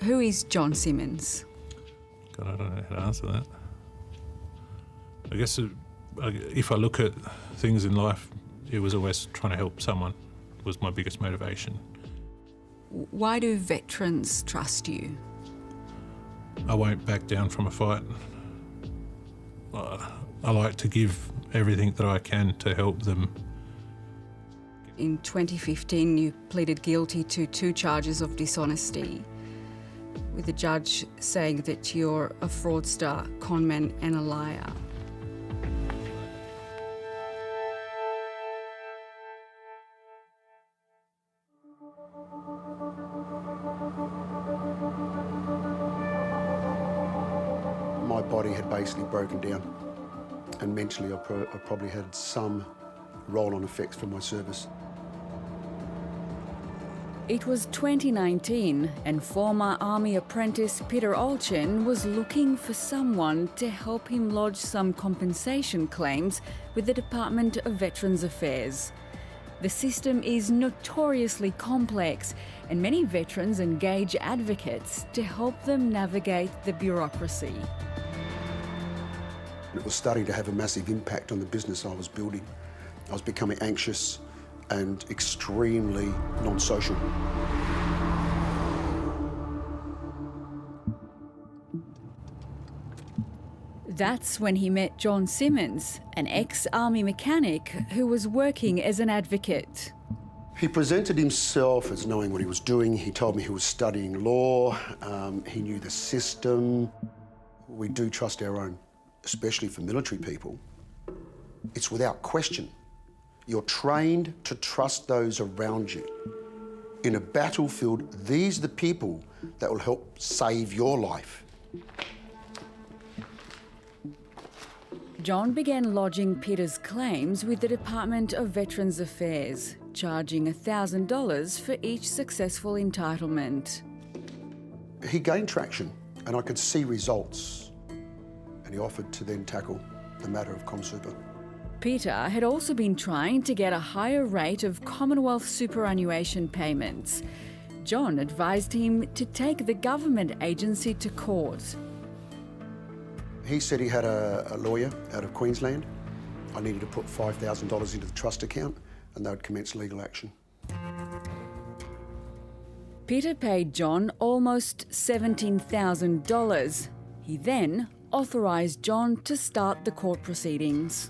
Who is John Simmons? God, I don't know how to answer that. I guess if I look at things in life, it was always trying to help someone was my biggest motivation. Why do veterans trust you? I won't back down from a fight. I like to give everything that I can to help them. In 2015, you pleaded guilty to 2 charges of dishonesty, with the judge saying that you're a fraudster, conman and a liar. My body had basically broken down, and mentally I probably had some roll-on effects from my service. It was 2019 and former Army apprentice Peter Olchen was looking for someone to help him lodge some compensation claims with the Department of Veterans Affairs. The system is notoriously complex and many veterans engage advocates to help them navigate the bureaucracy. It was starting to have a massive impact on the business I was building. I was becoming anxious and extremely non-social. That's when he met John Simmons, an ex-army mechanic who was working as an advocate. He presented himself as knowing what he was doing. He told me he was studying law. He knew the system. We do trust our own, especially for military people. It's without question. You're trained to trust those around you. In a battlefield, these are the people that will help save your life. John began lodging Peter's claims with the Department of Veterans Affairs, charging $1,000 for each successful entitlement. He gained traction, and I could see results, and he offered to then tackle the matter of ComSuper. Peter had also been trying to get a higher rate of Commonwealth superannuation payments. John advised him to take the government agency to court. He said he had a lawyer out of Queensland. I needed to put $5,000 into the trust account and they would commence legal action. Peter paid John almost $17,000. He then authorised John to start the court proceedings.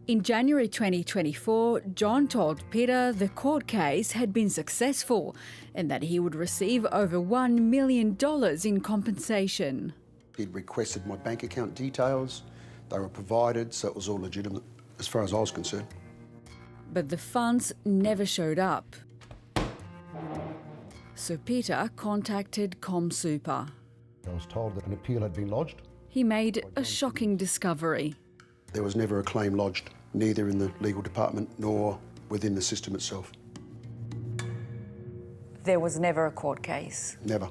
In January 2024, John told Peter the court case had been successful and that he would receive over $1 million in compensation. He'd requested my bank account details. They were provided, so it was all legitimate as far as I was concerned. But the funds never showed up. So Peter contacted ComSuper. I was told that an appeal had been lodged. He made a shocking discovery. There was never a claim lodged, neither in the legal department nor within the system itself. There was never a court case? Never.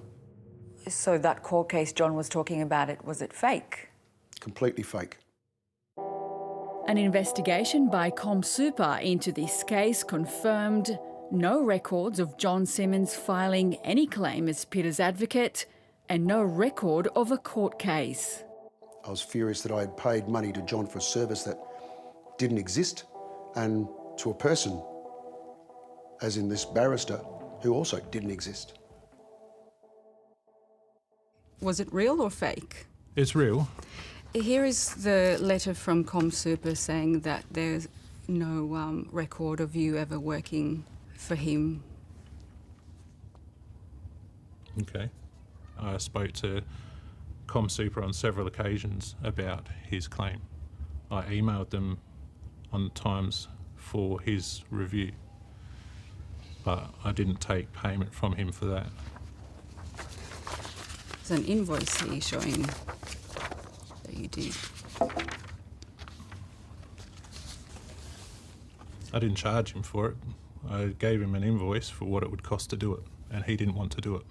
So that court case John was talking about, was it fake? Completely fake. An investigation by ComSuper into this case confirmed no records of John Simmons filing any claim as Peter's advocate and no record of a court case. I was furious that I had paid money to John for a service that didn't exist and to a person, as in this barrister, who also didn't exist. Was it real or fake? It's real. Here is the letter from ComSuper saying that there's no record of you ever working for him. Okay. I spoke to ComSuper on several occasions about his claim. I emailed them on times for his review, but I didn't take payment from him for that. There's an invoice here showing that you did. I didn't charge him for it. I gave him an invoice for what it would cost to do it, and he didn't want to do it.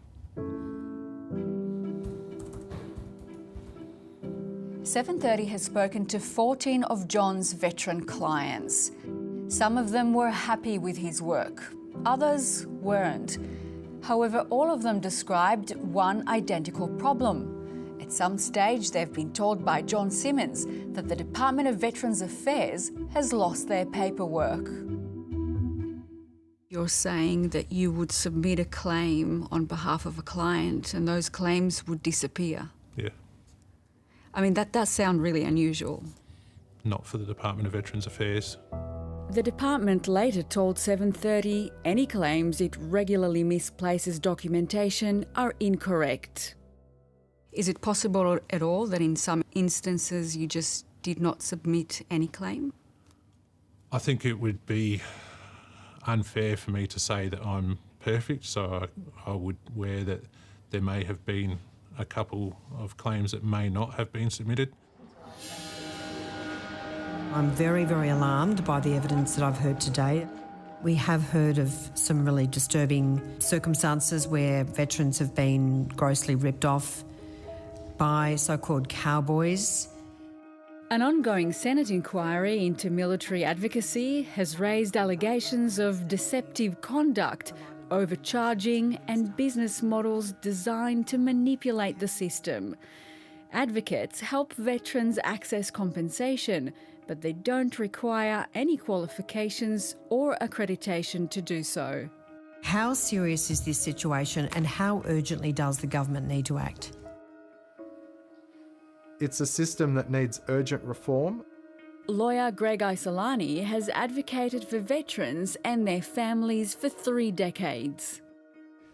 730 has spoken to 14 of John's veteran clients. Some of them were happy with his work, others weren't. However, all of them described one identical problem. At some stage, they've been told by John Simmons that the Department of Veterans Affairs has lost their paperwork. You're saying that you would submit a claim on behalf of a client and those claims would disappear? Yeah. I mean, that does sound really unusual. Not for the Department of Veterans Affairs. The department later told 730 any claims it regularly misplaces documentation are incorrect. Is it possible at all that in some instances you just did not submit any claim? I think it would be unfair for me to say that I'm perfect, so I would wear that there may have been a couple of claims that may not have been submitted. I'm very, very alarmed by the evidence that I've heard today. We have heard of some really disturbing circumstances where veterans have been grossly ripped off by so-called cowboys. An ongoing Senate inquiry into military advocacy has raised allegations of deceptive conduct, overcharging and business models designed to manipulate the system. Advocates help veterans access compensation, but they don't require any qualifications or accreditation to do so. How serious is this situation and how urgently does the government need to act? It's a system that needs urgent reform. Lawyer Greg Isolani has advocated for veterans and their families for 3 decades.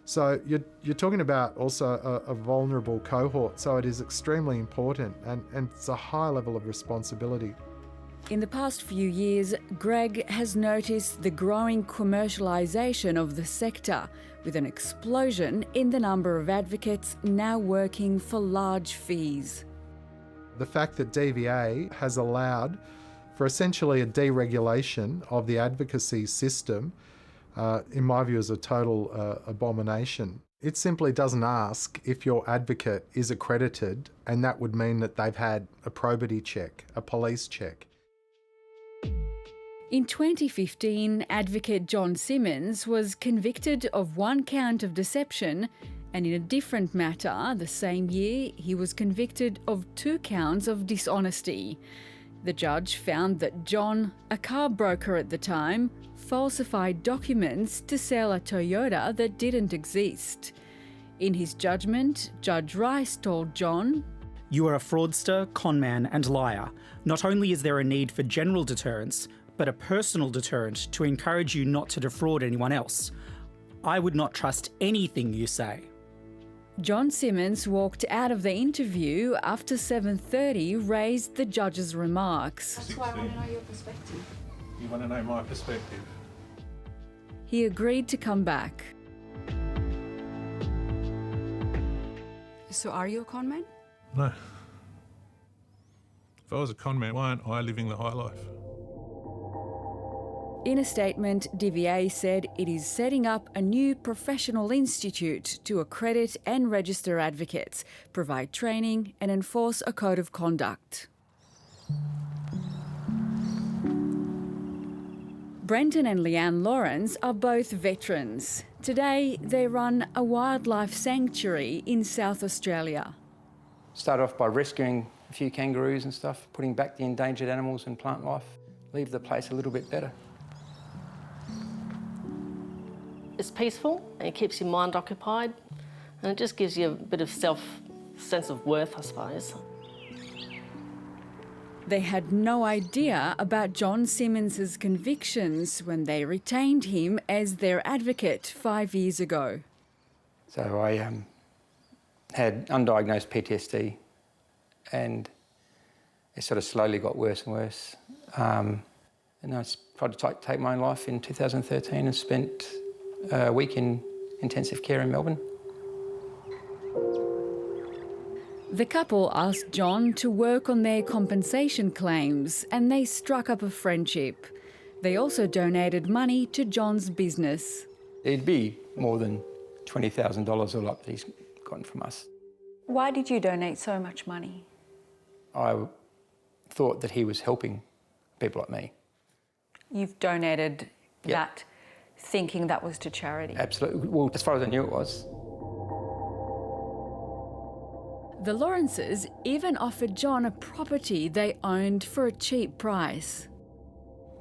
So you're talking about also a vulnerable cohort, so it is extremely important and it's a high level of responsibility. In the past few years, Greg has noticed the growing commercialisation of the sector, with an explosion in the number of advocates now working for large fees. The fact that DVA has allowed for essentially a deregulation of the advocacy system, in my view, is a total abomination. It simply doesn't ask if your advocate is accredited, and that would mean that they've had a probity check, a police check. In 2015, advocate John Simmons was convicted of 1 count of deception, and in a different matter, the same year, he was convicted of 2 counts of dishonesty. The judge found that John, a car broker at the time, falsified documents to sell a Toyota that didn't exist. In his judgment, Judge Rice told John, "You are a fraudster, conman and liar. Not only is there a need for general deterrence, but a personal deterrent to encourage you not to defraud anyone else. I would not trust anything you say." John Simmons walked out of the interview after 730 raised the judge's remarks. That's why I want to know your perspective. You want to know my perspective? He agreed to come back. So are you a con man? No. If I was a con man, why aren't I living the high life? In a statement, DVA said it is setting up a new professional institute to accredit and register advocates, provide training and enforce a code of conduct. Brenton and Leanne Lawrence are both veterans. Today, they run a wildlife sanctuary in South Australia. Start off by rescuing a few kangaroos and stuff, putting back the endangered animals and plant life, leave the place a little bit better. It's peaceful and it keeps your mind occupied and it just gives you a bit of sense of worth, I suppose. They had no idea about John Simmons's convictions when they retained him as their advocate 5 years ago. So I had undiagnosed PTSD and it sort of slowly got worse and worse. And I tried to take my own life in 2013 and spent a week in intensive care in Melbourne. The couple asked John to work on their compensation claims and they struck up a friendship. They also donated money to John's business. It'd be more than $20,000 all up that he's gotten from us. Why did you donate so much money? I thought that he was helping people like me. You've donated that thinking that was to charity? Absolutely. Well, as far as I knew it was. The Lawrences even offered John a property they owned for a cheap price.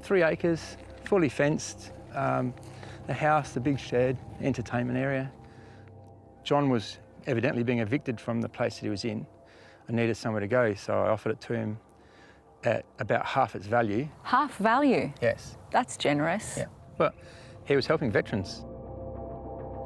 3 acres, fully fenced, the house, the big shed, entertainment area. John was evidently being evicted from the place that he was in. I needed somewhere to go, so I offered it to him at about half its value. Half value? Yes. That's generous. Yeah. But he was helping veterans.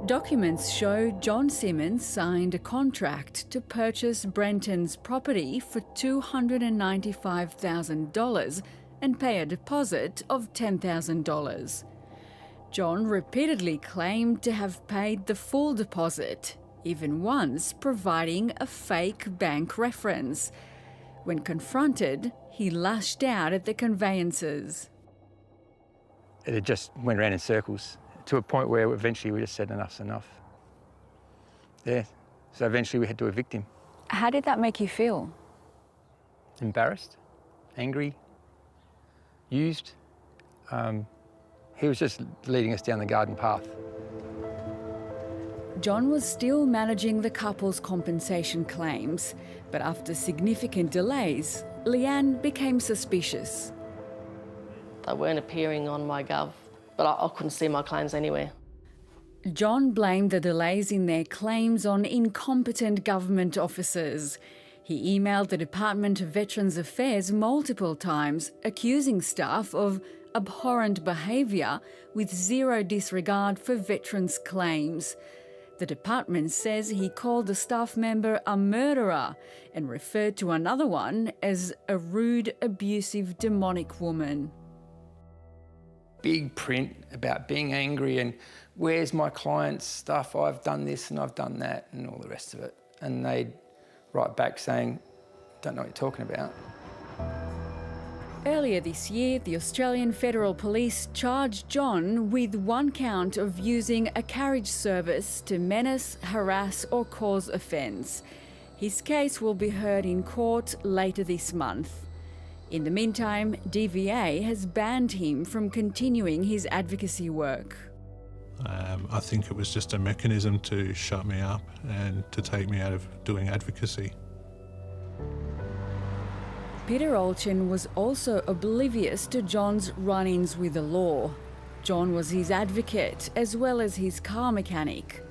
Documents show John Simmons signed a contract to purchase Brenton's property for $295,000 and pay a deposit of $10,000. John repeatedly claimed to have paid the full deposit, even once providing a fake bank reference. When confronted, he lashed out at the conveyancers. It just went around in circles to a point where eventually we just said enough's enough. Yeah, so eventually we had to evict him. How did that make you feel? Embarrassed, angry, used. He was just leading us down the garden path. John was still managing the couple's compensation claims, but after significant delays, Leanne became suspicious. They weren't appearing on my gov, but I couldn't see my claims anywhere. John blamed the delays in their claims on incompetent government officers. He emailed the Department of Veterans Affairs multiple times, accusing staff of abhorrent behaviour with zero disregard for veterans' claims. The department says he called a staff member a murderer and referred to another one as a rude, abusive, demonic woman. Big print about being angry and where's my client's stuff, I've done this and I've done that and all the rest of it. And they'd write back saying, don't know what you're talking about. Earlier this year, the Australian Federal Police charged John with one count of using a carriage service to menace, harass or cause offence. His case will be heard in court later this month. In the meantime, DVA has banned him from continuing his advocacy work. I think it was just a mechanism to shut me up and to take me out of doing advocacy. Peter Olchin was also oblivious to John's run-ins with the law. John was his advocate as well as his car mechanic.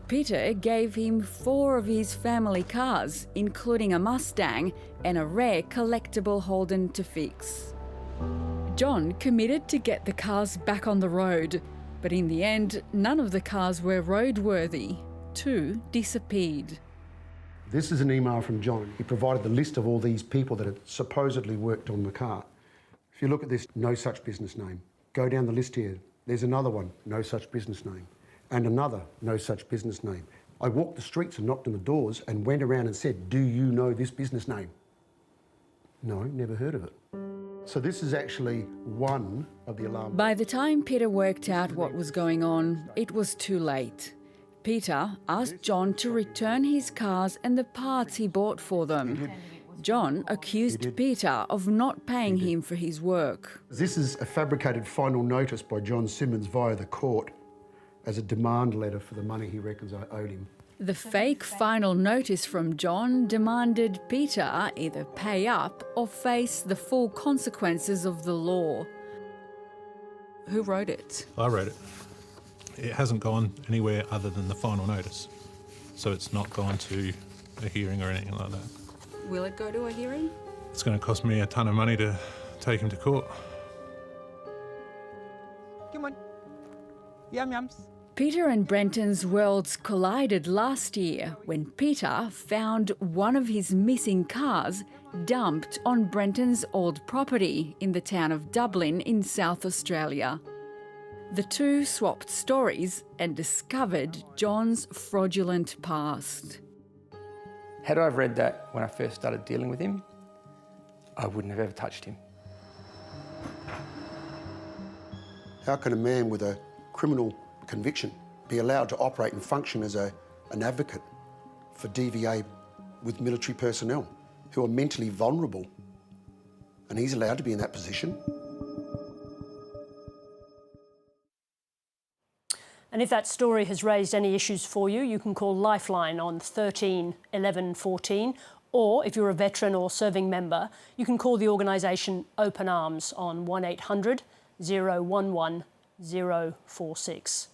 Peter gave him 4 of his family cars, including a Mustang and a rare collectible Holden to fix. John committed to get the cars back on the road, but in the end, none of the cars were roadworthy. 2 disappeared. This is an email from John. He provided the list of all these people that had supposedly worked on the car. If you look at this, no such business name. Go down the list here. There's another one, no such business name. And another, no such business name. I walked the streets and knocked on the doors and went around and said, do you know this business name? No, never heard of it. So this is actually one of the alarm. By the time Peter worked out what was going on, it was too late. Peter asked John to return his cars and the parts he bought for them. John accused Peter of not paying him for his work. This is a fabricated final notice by John Simmons via the court as a demand letter for the money he reckons I owed him. The fake final notice from John demanded Peter either pay up or face the full consequences of the law. Who wrote it? I wrote it. It hasn't gone anywhere other than the final notice. So it's not gone to a hearing or anything like that. Will it go to a hearing? It's going to cost me a ton of money to take him to court. Come on. Yums. Peter and Brenton's worlds collided last year when Peter found one of his missing cars dumped on Brenton's old property in the town of Dublin in South Australia. The two swapped stories and discovered John's fraudulent past. Had I read that when I first started dealing with him, I wouldn't have ever touched him. How can a man with a criminal conviction be allowed to operate and function as an advocate for DVA with military personnel who are mentally vulnerable? And he's allowed to be in that position? And if that story has raised any issues for you, you can call Lifeline on 13 11 14, or if you're a veteran or serving member, you can call the organisation Open Arms on 1800 011 046.